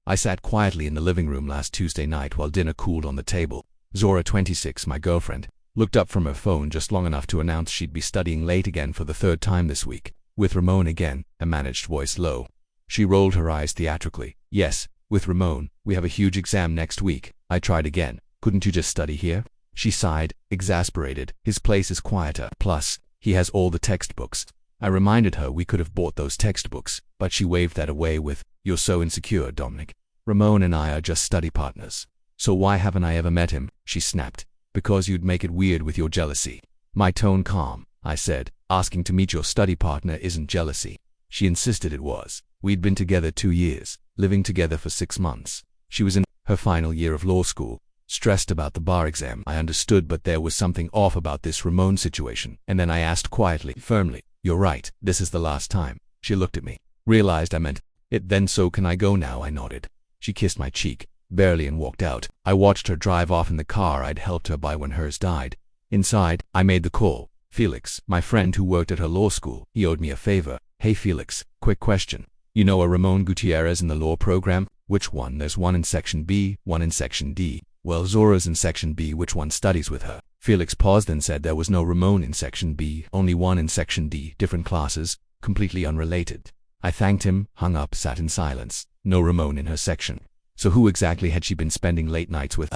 I sat quietly in the living room last Tuesday night while dinner cooled on the table. Zora, 26, my girlfriend, looked up from her phone just long enough to announce she'd be studying late again for the third time this week. With Ramon again, a managed voice low. She rolled her eyes theatrically. Yes, with Ramon, we have a huge exam next week. I tried again. Couldn't you just study here? She sighed, exasperated. His place is quieter. Plus, he has all the textbooks. I reminded her we could have bought those textbooks, but she waved that away with, "You're so insecure, Dominic. Ramon and I are just study partners." "So why haven't I ever met him?" she snapped. "Because you'd make it weird with your jealousy." My tone calm. I said, "Asking to meet your study partner isn't jealousy." She insisted it was. We'd been together 2 years, living together for 6 months. She was in her final year of law school, stressed about the bar exam. I understood, but there was something off about this Ramon situation. And then I asked quietly, firmly, "You're right, this is the last time." She looked at me, realized I meant it. "Then so can I go now?" I nodded. She kissed my cheek, barely, and walked out. I watched her drive off in the car I'd helped her buy when hers died. Inside, I made the call. Felix, my friend who worked at her law school, he owed me a favor. "Hey Felix, quick question. You know a Ramon Gutierrez in the law program?" "Which one?" "There's one in Section B, one in Section D." "Well, Zora's in Section B. Which one studies with her?" Felix paused and said there was no Ramon in Section B, only one in Section D, different classes, completely unrelated. I thanked him, hung up, sat in silence. No Ramon in her section. So who exactly had she been spending late nights with?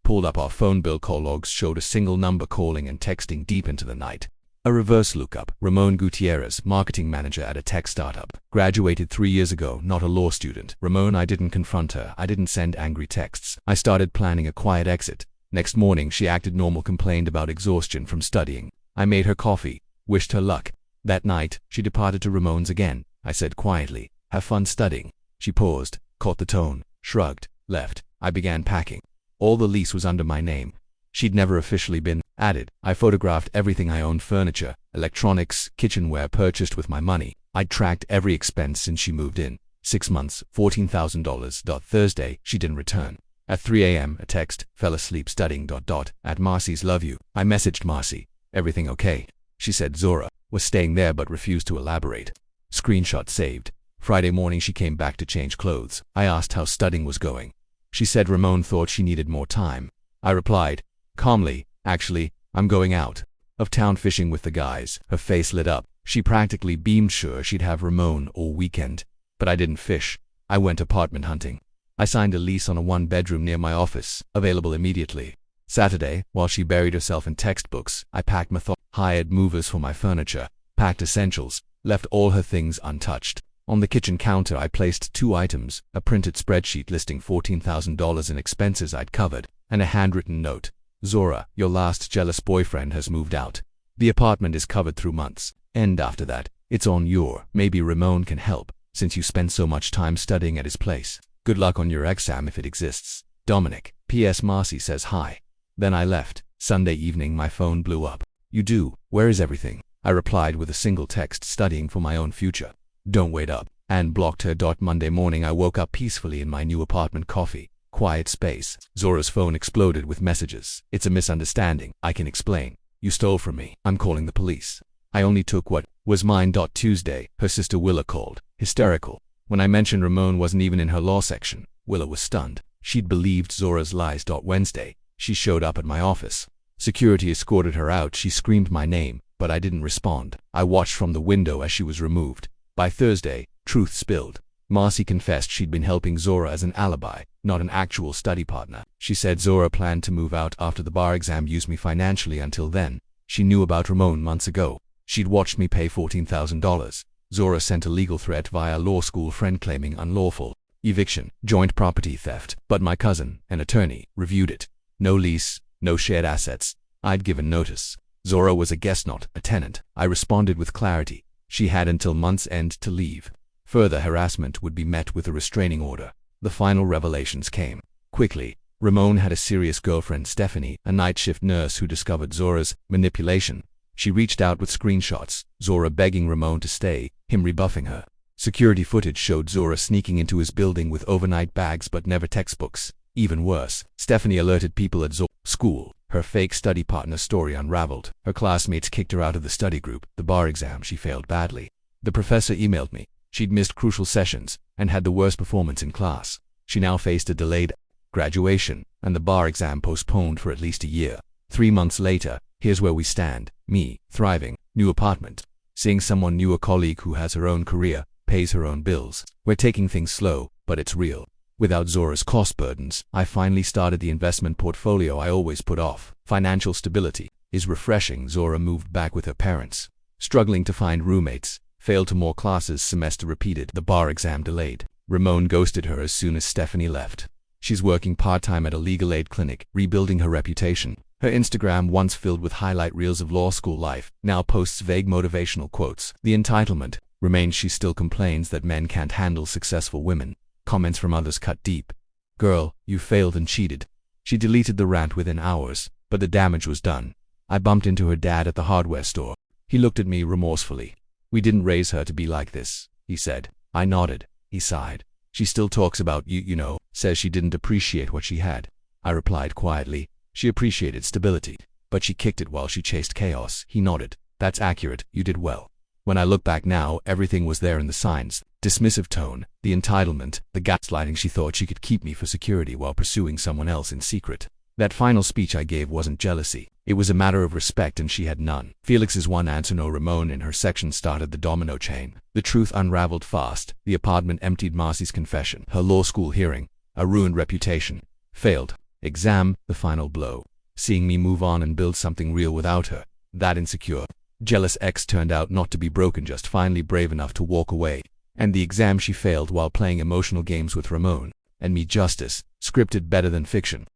Pulled up our phone bill call logs, showed a single number calling and texting deep into the night. A reverse lookup. Ramon Gutierrez, marketing manager at a tech startup. Graduated 3 years ago, not a law student. Ramon, I didn't confront her. I didn't send angry texts. I started planning a quiet exit. Next morning, she acted normal, complained about exhaustion from studying. I made her coffee, wished her luck. That night, she departed to Ramon's again. I said quietly, "Have fun studying." She paused, caught the tone, shrugged, left. I began packing. All the lease was under my name. She'd never officially been added. I photographed everything I owned: furniture, electronics, kitchenware purchased with my money. I'd tracked every expense since she moved in. 6 months, $14,000. Thursday, she didn't return. At 3 a.m., a text, "Fell asleep studying. At Marcy's, love you." I messaged Marcy, "Everything okay?" She said Zora was staying there but refused to elaborate. Screenshot saved. Friday morning, she came back to change clothes. I asked how studying was going. She said Ramon thought she needed more time. I replied, calmly, "Actually, I'm going out of town fishing with the guys." Her face lit up. She practically beamed, sure she'd have Ramon all weekend. But I didn't fish. I went apartment hunting. I signed a lease on a 1-bedroom near my office, available immediately. Saturday, while she buried herself in textbooks, I packed hired movers for my furniture, packed essentials, left all her things untouched. On the kitchen counter, I placed 2 items, a printed spreadsheet listing $14,000 in expenses I'd covered, and a handwritten note. "Zora, your last jealous boyfriend has moved out. The apartment is covered through months, and after that, it's on your. Maybe Ramon can help, since you spend so much time studying at his place. Good luck on your exam if it exists. Dominic. P.S. Marcy says hi." Then I left. Sunday evening, my phone blew up. "You do? Where is everything?" I replied with a single text, "Studying for my own future. Don't wait up," and blocked her. Monday morning, I woke up peacefully in my new apartment. Coffee. Quiet space. Zora's phone exploded with messages. "It's a misunderstanding. I can explain. You stole from me. I'm calling the police. I only took what was mine." Tuesday, her sister Willa called, hysterical. When I mentioned Ramon wasn't even in her law section, Willa was stunned. She'd believed Zora's lies. Wednesday, she showed up at my office. Security escorted her out. She screamed my name, but I didn't respond. I watched from the window as she was removed. By Thursday, truth spilled. Marcy confessed she'd been helping Zora as an alibi, not an actual study partner. She said Zora planned to move out after the bar exam, use me financially until then. She knew about Ramon months ago. She'd watched me pay $14,000. Zora sent a legal threat via law school friend claiming unlawful eviction, joint property theft. But my cousin, an attorney, reviewed it. No lease, no shared assets. I'd given notice. Zora was a guest, not a tenant. I responded with clarity. She had until month's end to leave. Further harassment would be met with a restraining order. The final revelations came quickly. Ramon had a serious girlfriend, Stephanie, a night shift nurse who discovered Zora's manipulation. She reached out with screenshots, Zora begging Ramon to stay, him rebuffing her. Security footage showed Zora sneaking into his building with overnight bags but never textbooks. Even worse, Stephanie alerted people at Zora's school. Her fake study partner story unraveled. Her classmates kicked her out of the study group. The bar exam, she failed badly. The professor emailed me. She'd missed crucial sessions and had the worst performance in class. She now faced a delayed graduation and the bar exam postponed for at least a year. 3 months later, here's where we stand. Me, thriving, new apartment, seeing someone new, a colleague who has her own career, pays her own bills. We're taking things slow, but it's real. Without Zora's cost burdens, I finally started the investment portfolio I always put off. Financial stability is refreshing. Zora moved back with her parents, struggling to find roommates, failed to more classes, semester repeated, the bar exam delayed. Ramon ghosted her as soon as Stephanie left. She's working part-time at a legal aid clinic, rebuilding her reputation. Her Instagram, once filled with highlight reels of law school life, now posts vague motivational quotes. The entitlement remains. She still complains that men can't handle successful women. Comments from others cut deep. Girl, you failed and cheated. She deleted the rant within hours, but the damage was done. I bumped into her dad at the hardware store. He looked at me remorsefully. We didn't raise her to be like this, he said. I nodded. He sighed. She still talks about you know, says she didn't appreciate what she had. I replied quietly. She appreciated stability, but she kicked it while she chased chaos. He nodded. That's accurate, you did well. When I look back now, everything was there in the signs. Dismissive tone, the entitlement, the gaslighting. She thought she could keep me for security while pursuing someone else in secret. That final speech I gave wasn't jealousy. It was a matter of respect, and she had none. Felix's one answer no. Ramon in her section started the domino chain. The truth unraveled fast. The apartment emptied. Marcy's confession. Her law school hearing. A ruined reputation. Failed exam. The final blow. Seeing me move on and build something real without her. That insecure, jealous ex turned out not to be broken, just finally brave enough to walk away. And the exam she failed while playing emotional games with Ramon and me. Justice, scripted better than fiction.